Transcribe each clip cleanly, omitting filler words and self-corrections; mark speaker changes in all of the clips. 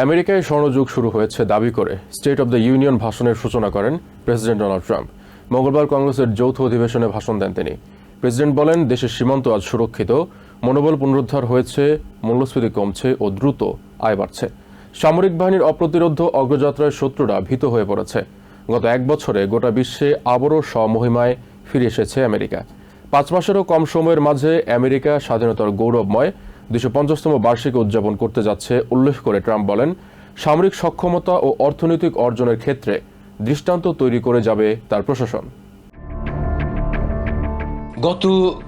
Speaker 1: আমেরিকায় স্বর্ণযুগ শুরু হয়েছে দাবি করে স্টেট অব দ্য ইউনিয়ন ভাষণের সূচনা করেন প্রেসিডেন্ট ডোনাল্ড ট্রাম্প। মঙ্গলবার কংগ্রেসের যৌথ অধিবেশনে ভাষণ দেন তিনি। প্রেসিডেন্ট বলেন, দেশের সীমান্ত আজ সুরক্ষিত, মনোবল পুনরুদ্ধার হয়েছে, মূল্যস্ফীতি কমছে ও দ্রুত আয় বাড়ছে। সামরিক বাহিনীর অপ্রতিরোধ্য অগ্রযাত্রায় শত্রুরা ভীত হয়ে পড়েছে। গত এক বছরে গোটা বিশ্বে আবারও স্বমহিমায় ফিরে এসেছে আমেরিকা। 5 মাসেরও কম সময়ের মাঝে আমেরিকা স্বাধীনতার গৌরবময় 250তম বার্ষিকী উদযাপন করতে যাচ্ছে উল্লেখ করে ট্রাম্প বলেন, সামরিক সক্ষমতা ও অর্থনৈতিক অর্জনের ক্ষেত্রে দৃষ্টান্ত তৈরি করে যাবে তার প্রশাসন।
Speaker 2: গত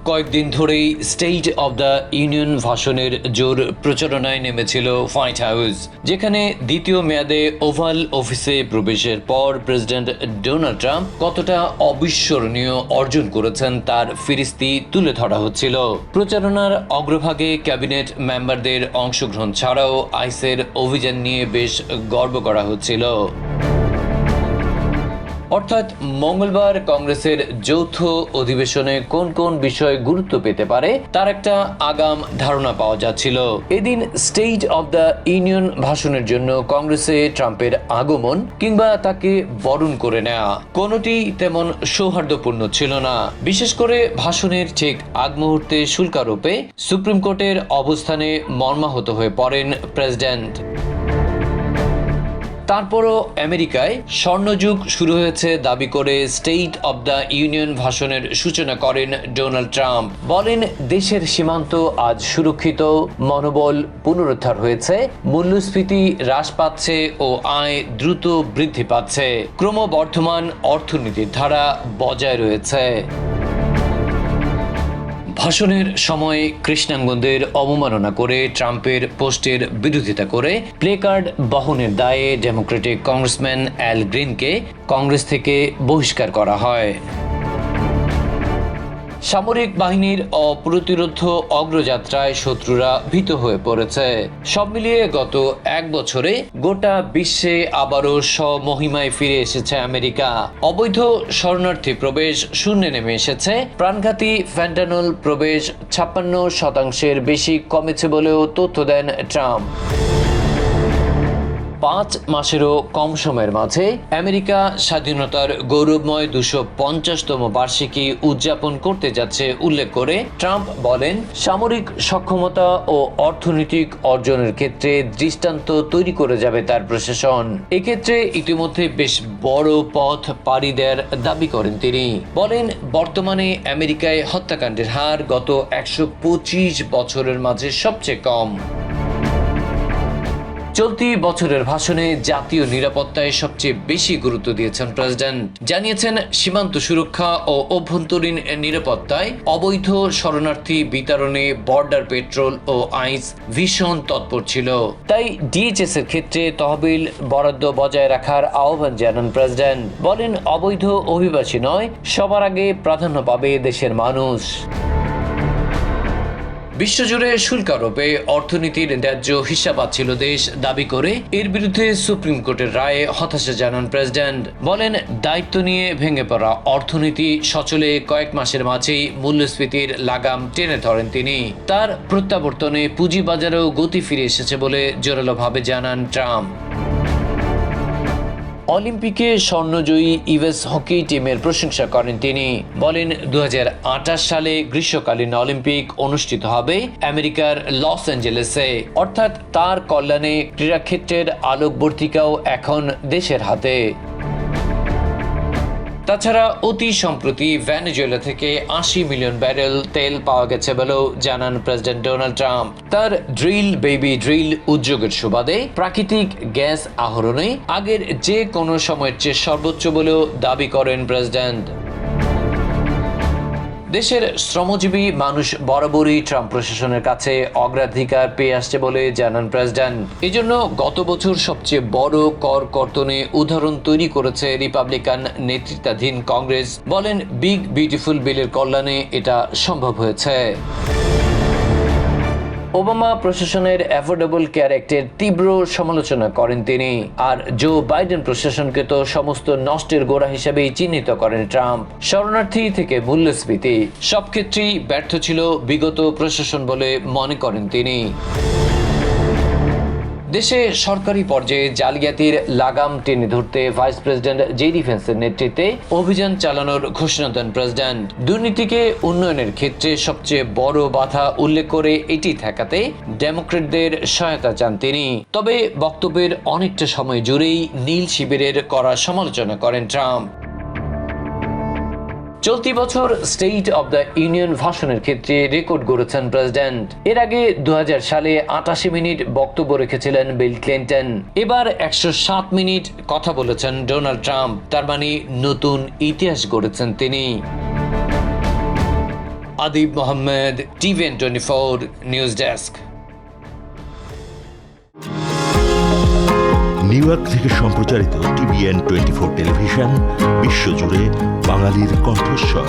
Speaker 2: কয়েকদিন ধরেই স্টেট অব দ্য ইউনিয়ন ভাষণের জোর প্রচারণায় নেমেছিল হোয়াইট হাউস, যেখানে দ্বিতীয় মেয়াদে ওভাল অফিসে প্রবেশের পর প্রেসিডেন্ট ডোনাল্ড ট্রাম্প কতটা অবিস্মরণীয় অর্জন করেছেন তার ফিরিস্তি তুলে ধরা হচ্ছিল। প্রচারণার অগ্রভাগে ক্যাবিনেট মেম্বারদের অংশগ্রহণ ছাড়াও আইসের অভিযান নিয়ে বেশ গর্ব করা হচ্ছিল। অর্থাৎ মঙ্গলবার কংগ্রেসের যৌথ অধিবেশনে কোন কোন বিষয় গুরুত্ব পেতে পারে তার একটা আগাম ধারণা পাওয়া যাচ্ছিল। এদিন স্টেট অব দ্য ইউনিয়ন ভাষণের জন্য কংগ্রেসে ট্রাম্পের আগমন কিংবা তাকে বরণ করে নেওয়া কোনোটি তেমন সৌহার্দ্যপূর্ণ ছিল না। বিশেষ করে ভাষণের ঠিক আগ মুহূর্তে শুল্কারোপে সুপ্রিম কোর্টের অবস্থানে মর্মাহত হয়ে পড়েন প্রেসিডেন্ট। তারপরও আমেরিকায় স্বর্ণযুগ শুরু হয়েছে দাবি করে স্টেট অব দ্য ইউনিয়ন ভাষণের সূচনা করেন ডোনাল্ড ট্রাম্প। বলেন, দেশের সীমান্ত আজ সুরক্ষিত, মনোবল পুনরুদ্ধার হয়েছে, মূল্যস্ফীতি হ্রাস পাচ্ছে ও আয় দ্রুত বৃদ্ধি পাচ্ছে, ক্রমবর্ধমান অর্থনীতির ধারা বজায় রয়েছে। ভাষণের সময় কৃষ্ণাঙ্গদের অবমাননা করে ট্রাম্পের পোস্টের বিরোধিতা করে প্লেকার্ড বহনের দায়ে ডেমোক্রেটিক কংগ্রেসম্যান অ্যাল গ্রিনকে কংগ্রেস থেকে বহিষ্কার করা হয়। সামরিক বাহিনীর অপ্রতিরোধ্য অগ্রযাত্রায় শত্রুরা ভীত হয়ে পড়েছে। সব মিলিয়ে গত এক বছরে গোটা বিশ্বে আবারও স্বমহিমায় ফিরে এসেছে আমেরিকা। অবৈধ শরণার্থী প্রবেশ শূন্যে নেমে এসেছে। প্রাণঘাতী ফ্যান্টানল প্রবেশ 56% বেশি কমেছে বলেও তথ্য দেন ট্রাম্প। 5 মাসেরও কম সময়ের মাঝে আমেরিকা স্বাধীনতার গৌরবময় 250তম বার্ষিকী উদযাপন করতে যাচ্ছে উল্লেখ করে ট্রাম্প বলেন, সামরিক সক্ষমতা ও অর্থনৈতিক অর্জনের ক্ষেত্রে দৃষ্টান্ত তৈরি করে যাবে তার প্রশাসন। এক্ষেত্রে ইতিমধ্যে বেশ বড় পথ পাড়ি দেওয়ার দাবি করেন তিনি। বলেন, বর্তমানে আমেরিকায় হত্যাকাণ্ডের হার গত 125 বছরের মাঝে সবচেয়ে কম। চলতি বছরের ভাষণে জাতীয় নিরাপত্তায় সবচেয়ে বেশি গুরুত্ব দিয়েছেন প্রেসিডেন্ট। জানিয়েছেন, সীমান্ত সুরক্ষা ও অভ্যন্তরীণ নিরাপত্তায়, অবৈধ শরণার্থী বিতরণে বর্ডার পেট্রোল ও আইস ভীষণ তৎপর ছিল। তাই ডিএইচএস এর ক্ষেত্রে তহবিল বরাদ্দ বজায় রাখার আহ্বান জানান প্রেসিডেন্ট। বলেন, অবৈধ অভিবাসী নয়, সবার আগে প্রাধান্য পাবে দেশের মানুষ। বিশ্বজুড়ে শুল্ক আরোপে অর্থনীতির ন্যায্য হিসাব পাচ্ছিল দেশ দাবি করে এর বিরুদ্ধে সুপ্রিম কোর্টের রায়ে হতাশা জানান প্রেসিডেন্ট। বলেন, দায়িত্ব নিয়ে ভেঙে পড়া অর্থনীতি সচলে কয়েক মাসের মাঝেই মূল্যস্ফীতির লাগাম টেনে ধরেন তিনি। তার প্রত্যাবর্তনে পুঁজিবাজারেও গতি ফিরে এসেছে বলে জোরালোভাবে জানান ট্রাম্প। অলিম্পিকে স্বর্ণজয়ী ইউএস হকি টিমের প্রশংসা করেন তিনি। বলেন, 2028 সালে গ্রীষ্মকালীন অলিম্পিক অনুষ্ঠিত হবে আমেরিকার লস অ্যাঞ্জেলেসে। অর্থাৎ তার কল্যাণে ক্রীড়াক্ষেত্রের আলোকবর্তিকাও এখন দেশের হাতে। তাছাড়া অতি সম্প্রতি ভেনেজুয়েলা থেকে 80 মিলিয়ন ব্যারেল তেল পাওয়া গেছে বলেও জানান প্রেসিডেন্ট ডোনাল্ড ট্রাম্প। তার ড্রিল বেবি ড্রিল উদ্যোগের সুবাদে প্রাকৃতিক গ্যাস আহরণে আগের যে কোনো সময়ের চেয়ে সর্বোচ্চ বলেও দাবি করেন প্রেসিডেন্ট। দেশের শ্রমজীবী মানুষ বরাবরই ট্রাম্প প্রশাসনের কাছে অগ্রাধিকার পেয়ে আসছে বলে জানান প্রেসিডেন্ট। এজন্য গত বছর সবচেয়ে বড় কর কর্তনে উদাহরণ তৈরি করেছে রিপাবলিকান নেতৃত্বাধীন কংগ্রেস। বলেন, বিগ বিউটিফুল বিলের কল্যাণে এটা সম্ভব হয়েছে। ওবামা প্রশাসনের অ্যাফোর্ডেবল কেয়ার অ্যাক্টের তীব্র সমালোচনা করেন তিনি। আর জো বাইডেন প্রশাসনকে তো সমস্ত নষ্টের গোড়া হিসেবেই চিহ্নিত করেন ট্রাম্প। শরণার্থী থেকে মূল্যস্ফীতি সব ক্ষেত্রেই ব্যর্থ ছিল বিগত প্রশাসন বলে মনে করেন তিনি। দেশে সরকারি পর্যায়ে জালিয়াতির লাগাম টেনে ধরতে ভাইস প্রেসিডেন্ট জেডি ভ্যান্সের নেতৃত্বে অভিযান চালানোর ঘোষণা দেন প্রেসিডেন্ট। দুর্নীতিকে উন্নয়নের ক্ষেত্রে সবচেয়ে বড় বাধা উল্লেখ করে এটি ঠেকাতে ডেমোক্রেটদের সহায়তা চান তিনি। তবে বক্তব্যের অনেকটা সময় জুড়েই নীল শিবিরের কড়া সমালোচনা করেন ট্রাম্প। চলতি বছর স্টেট অব দ্য ইউনিয়ন ভাষণের ক্ষেত্রে রেকর্ড গড়েছেন প্রেসিডেন্ট। এর আগে 2000 সালে 88 মিনিট বক্তব্য রেখেছিলেন বিল ক্লিন্টন। এবার 107 মিনিট কথা বলেছেন ডোনাল্ড ট্রাম্প। তার মানে নতুন ইতিহাস গড়েছেন তিনি। Adib Mohammad, TVN 24 news desk.
Speaker 3: New York থেকে সম্প্রচারিত টিভিএন 24 টেলিভিশন বিশ্বজুড়ে বাঙালির কণ্ঠস্বর।